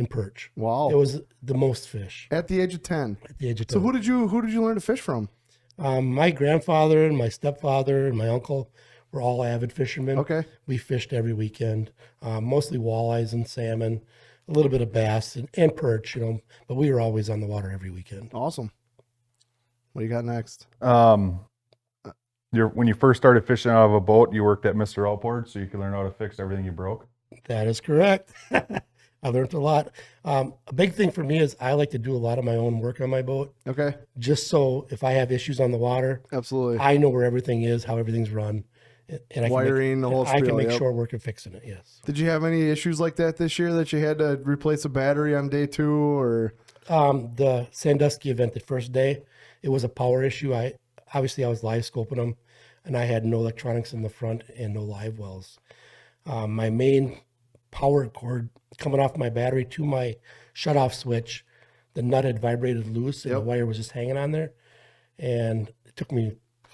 perch. Wow. It was the most fish. At the age of 10? At the age of 10. So who did you learn to fish from? My grandfather and my stepfather and my uncle were all avid fishermen. Okay. We fished every weekend, mostly walleyes and salmon, a little bit of bass and perch, but we were always on the water every weekend. Awesome. What do you got next? When you first started fishing out of a boat, you worked at Mr. Outboard, so you could learn how to fix everything you broke? That is correct. I learned a lot. A big thing for me is I like to do a lot of my own work on my boat. Okay. Just so if I have issues on the water, absolutely, I know where everything is, how everything's run, and Wiring, the whole I can spiel, make yep. short work of fixing it. Yes. Did you have any issues like that this year that you had to replace a battery on day 2 or? The Sandusky event, the first day, it was a power issue. I was live scoping them, and I had no electronics in the front and no live wells. My main power cord coming off my battery to my shutoff switch, the nut had vibrated loose and the wire was just hanging on there. And it took me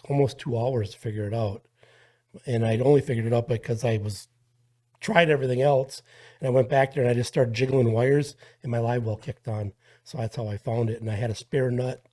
almost 2 hours to figure it out. And I'd only figured it out because I tried everything else. And I went back there and I just started jiggling wires and my live well kicked on. So that's how I found it. And I had a spare nut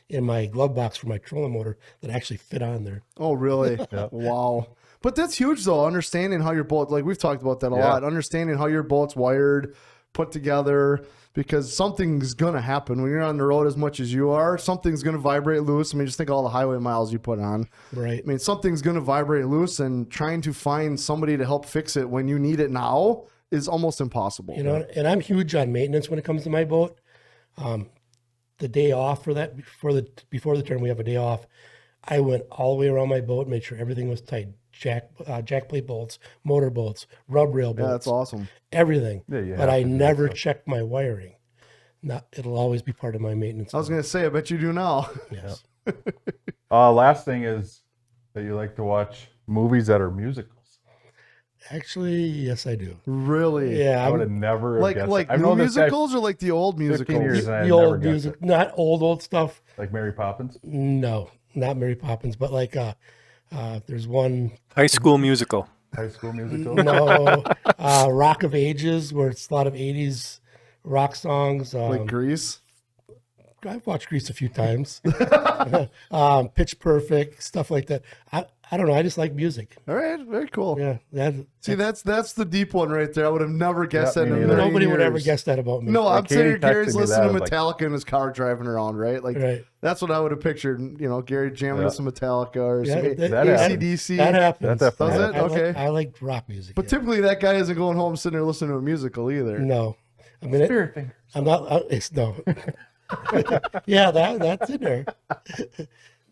in my glove box for my trolling motor that actually fit on there. Oh, really? Wow. But that's huge, though, understanding how your boat, like we've talked about that a lot, understanding how your boat's wired, put together, because something's going to happen. When you're on the road as much as you are, something's going to vibrate loose. I mean, just think of all the highway miles you put on. Right. I mean, something's going to vibrate loose, and trying to find somebody to help fix it when you need it now is almost impossible. You know, and I'm huge on maintenance when it comes to my boat. The day off for that, before the turn, we have a day off. I went all the way around my boat, made sure everything was tight. Jack plate bolts, motor bolts, rub rail bolts. Yeah, that's awesome. Everything. Yeah, but I never check my wiring. It'll always be part of my maintenance. I was going to say, I bet you do now. Yes. Last thing is that you like to watch movies that are musicals. Actually, yes, I do. Really? Yeah. I would have never guessed. Like I've new known this guy musicals or like the old 15 musicals? years and I The never old guessed music, it. not old stuff. Like Mary Poppins? No, not Mary Poppins, but like there's one. High School Musical. High School Musical? No, Rock of Ages, where it's a lot of 80s rock songs. Like Grease? I've watched Grease a few times. Pitch Perfect, stuff like that. I don't know. I just like music. All right, very cool. Yeah. See, that's the deep one right there. I would have never guessed that. me In a neither. million Nobody would ever years. guess that about me. No, I'm Katie sitting here, Gary's texted me listening that, to I was Metallica in his car driving around, right? Like, Right. that's what I would have pictured. You know, Gary jamming to some Metallica or some that AC/DC. That happens. That definitely Does it? happens. Okay. I like rock music. But typically, that guy isn't going home sitting there listening to a musical either. No. I mean, I'm not, it's no. Yeah, that's in there.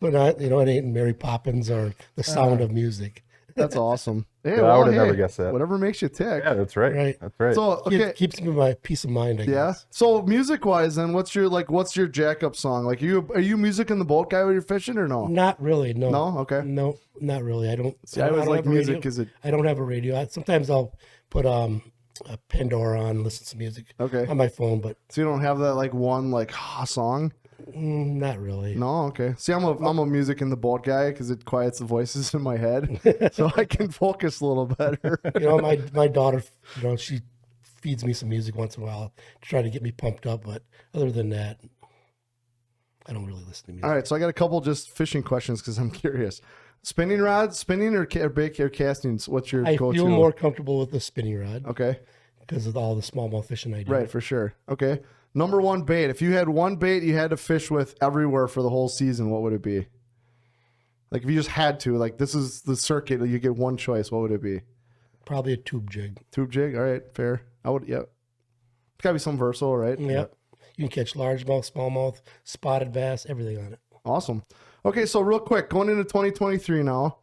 But not, it ain't Mary Poppins or The Sound of Music. That's awesome. Hey, I would have never guessed that. Whatever makes you tick. Yeah, that's right. Right. That's right. So, okay. Keeps me my peace of mind, I Yeah. guess. So music wise, then what's your jack up song? Like, are you music in the boat guy when you're fishing or no? Not really, no. No? Okay. No, not really. I don't. See, I always like have a music. radio. Is it I don't have a radio. Sometimes I'll put a Pandora on, listen to some music okay? on my phone, but So you don't have that like one song? not really. No, okay. See, I'm a music in the boat guy because it quiets the voices in my head, so I can focus a little better. My daughter, she feeds me some music once in a while to try to get me pumped up, but other than that, I don't really listen to music. All right, so I got a couple just fishing questions because I'm curious. Spinning or bait or casting? What's your I go-to? feel more comfortable with the spinning rod Okay, because of all the smallmouth fishing I do. right, for sure. Okay, number one bait. If you had one bait you had to fish with everywhere for the whole season, what would it be? Like if you just had to, like this is the circuit, you get one choice. What would it be? Probably a tube jig. Tube jig. All right, fair. I would. Yep. It's gotta be some versatile, right? Yep. You can catch largemouth, smallmouth, spotted bass, everything on it. Awesome. Okay, so real quick, going into 2023 now.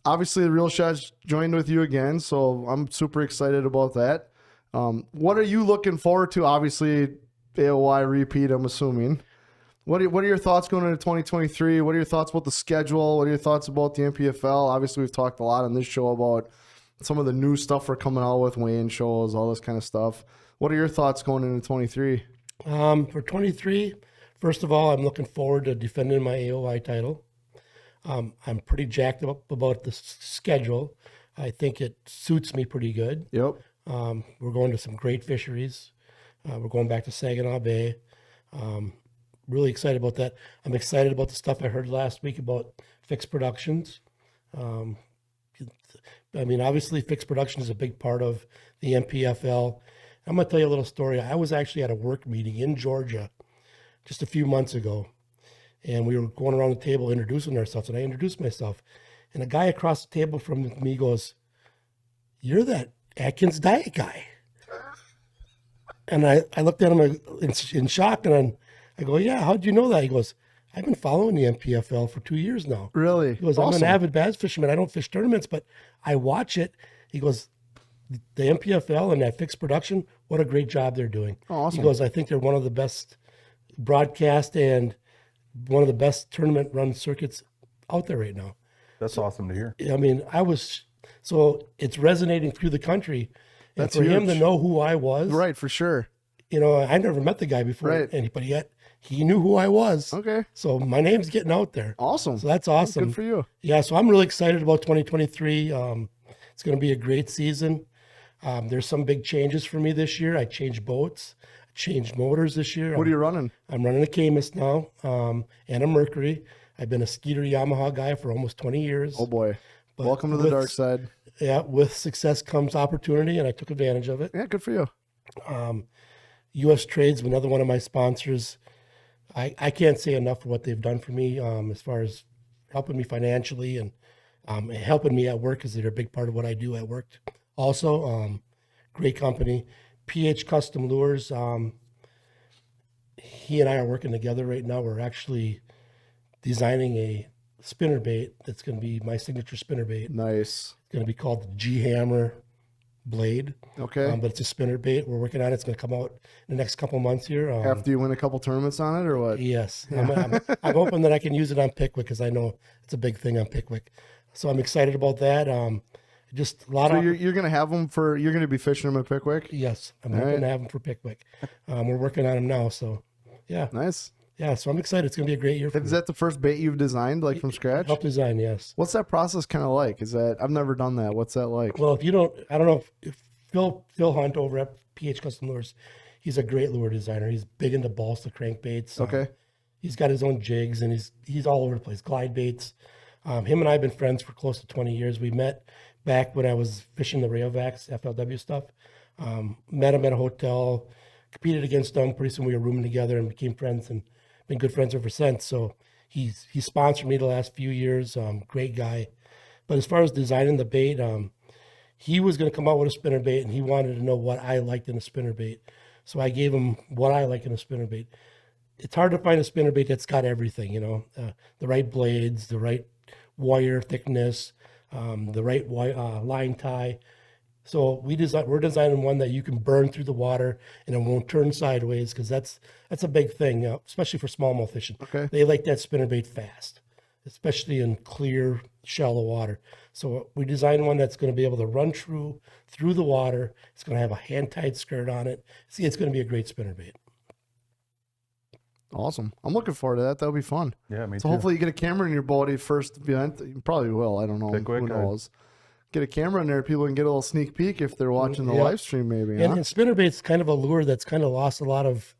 Obviously, the Real Shots joined with you again, so I'm super excited about that. What are you looking forward to? Obviously, AOY repeat, I'm assuming. What are your thoughts going into 2023? What are your thoughts about the schedule? What are your thoughts about the NPFL? Obviously, we've talked a lot on this show about some of the new stuff we're coming out with, weigh-in shows, all this kind of stuff. What are your thoughts going into 23? For 23, first of all, I'm looking forward to defending my AOI title. I'm pretty jacked up about the schedule. I think it suits me pretty good. Yep. We're going to some great fisheries. We're going back to Saginaw Bay. Really excited about that. I'm excited about the stuff I heard last week about fixed productions. Obviously, fixed production is a big part of the NPFL. I'm going to tell you a little story. I was actually at a work meeting in Georgia just a few months ago, and we were going around the table introducing ourselves, and I introduced myself. And a guy across the table from me goes, "You're that Atkins diet guy." And I looked at him in shock, and I go, "Yeah, how'd you know that?" He goes, I've been following the MPFL for 2 years now. Really? He goes, I'm an avid bass fisherman. I don't fish tournaments, but I watch it. He goes, the MPFL and that fixed production, what a great job they're doing. Oh, awesome. He goes, I think they're one of the best broadcast and one of the best tournament run circuits out there right now. That's awesome to hear. I mean, so it's resonating through the country. And That's for him huge. to know who I was. Right, for sure. You know, I never met the guy before, Right. but yet he knew who I was. Okay. So my name's getting out there. Awesome. So that's awesome. Good for you. Yeah, so I'm really excited about 2023. It's going to be a great season. There's some big changes for me this year. I changed boats, I changed motors this year. What are you running? I'm running a Camus now and a Mercury. I've been a Skeeter Yamaha guy for almost 20 years. Oh boy. But Welcome to the dark side. Yeah, with success comes opportunity, and I took advantage of it. Yeah, good for you. U.S. Trade's another one of my sponsors. I can't say enough for what they've done for me as far as helping me financially and helping me at work, because they're a big part of what I do at work. Also, great company, PH Custom Lures. He and I are working together right now. We're actually designing a spinner bait that's going to be my signature spinner bait. Nice. It's going to be called the G-Hammer Blade. Okay. But it's a spinner bait. We're working on it. It's going to come out in the next couple months here. After you win a couple tournaments on it, or what? Yes. I'm hoping that I can use it on Pickwick, because I know it's a big thing on Pickwick. So I'm excited about that. Just a lot So of... you're going to have them you're going to be fishing them at Pickwick? Yes. I'm hoping to have them for Pickwick. We're working on them now. So, yeah. Nice. Yeah, so I'm excited. It's going to be a great year for me. Is that the first bait you've designed, like from scratch? Help design, yes. What's that process kind of like? I've never done that. What's that like? Well, I don't know if Phil Hunt over at PH Custom Lures, he's a great lure designer. He's big into balsa crankbaits. Okay. He's got his own jigs, and he's all over the place. Glide baits. Him and I have been friends for close to 20 years. We met back when I was fishing the Rayovacs FLW stuff. Met him at a hotel, competed against him. Pretty soon we were rooming together and became friends, and been good friends ever since. So he sponsored me the last few years. Great guy. But as far as designing the bait, he was going to come out with a spinner bait, and he wanted to know what I liked in a spinner bait. So I gave him what I like in a spinner bait. It's hard to find a spinner bait that's got everything, the right blades, the right wire thickness, the right line tie. So we're designing one that you can burn through the water and it won't turn sideways, because that's a big thing, especially for smallmouth fishing. Okay. They like that spinnerbait fast, especially in clear, shallow water. So we designed one that's going to be able to run through the water. It's going to have a hand-tied skirt on it. See, it's going to be a great spinnerbait. Awesome. I'm looking forward to that. That'll be fun. Yeah, me too. So hopefully you get a camera in your boat at your first event. You probably will. I don't know. Pickwick, Who knows? Get a camera in there. People can get a little sneak peek if they're watching the live stream, maybe. And spinnerbait's kind of a lure that's kind of lost a lot of,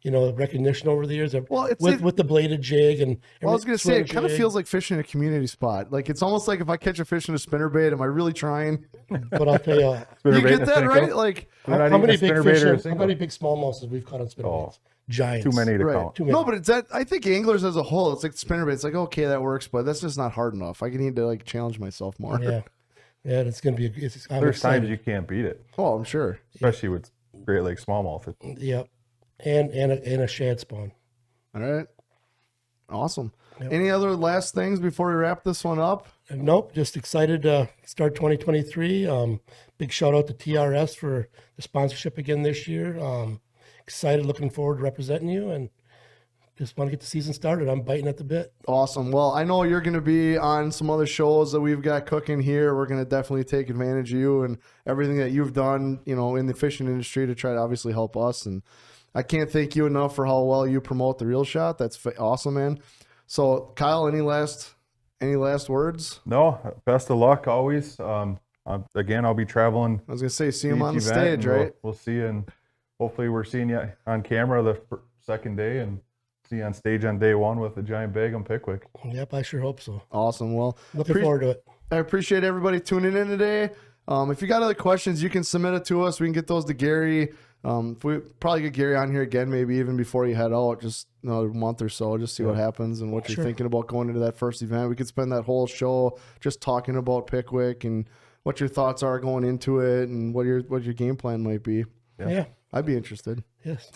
recognition over the years. Well, with the bladed jig and. Well, I was going to say, it kind of feels like fishing a community spot. Like, it's almost like if I catch a fish in a spinnerbait, am I really trying? But I'll tell you, you get that right? Like, how many big fish? How many big smallmouths have we caught on spinnerbaits? Giants. Too many to count. Too many. No, but it's that. I think anglers as a whole, it's like spinnerbait. It's like, okay, that works, but that's just not hard enough. I need to challenge myself more. Yeah, it's gonna be. There's times you can't beat it. Oh, I'm sure. Especially with Great Lake smallmouth. Yep, and a shad spawn. All right, awesome. Yep. Any other last things before we wrap this one up? Nope. Just excited to start 2023. Big shout out to TRS for the sponsorship again this year. Excited, looking forward to representing you, and just want to get the season started. I'm biting at the bit. Awesome. Well, I know you're going to be on some other shows that we've got cooking here. We're going to definitely take advantage of you and everything that you've done, in the fishing industry to try to obviously help us. And I can't thank you enough for how well you promote the Reel Shot. That's awesome, man. So, Kyle, any last words? No, best of luck always. Again, I'll be traveling. I was going to say, see him on the stage, right? We'll see you, and hopefully we're seeing you on camera the second day and see you on stage on day one with the giant bag on Pickwick. Yep, I sure hope so. Awesome. Well, looking forward to it. I appreciate everybody tuning in today. If you got other questions, you can submit it to us. We can get those to Gary. If we probably get Gary on here again, maybe even before you head out, just another month or so, just see what happens and what you're thinking about going into that first event. We could spend that whole show just talking about Pickwick and what your thoughts are going into it and what your game plan might be. Yeah. I'd be interested. Yes.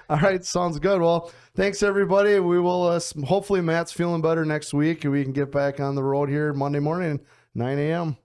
All right, sounds good. Well, thanks everybody. We will hopefully Matt's feeling better next week and we can get back on the road here Monday morning, 9 a.m.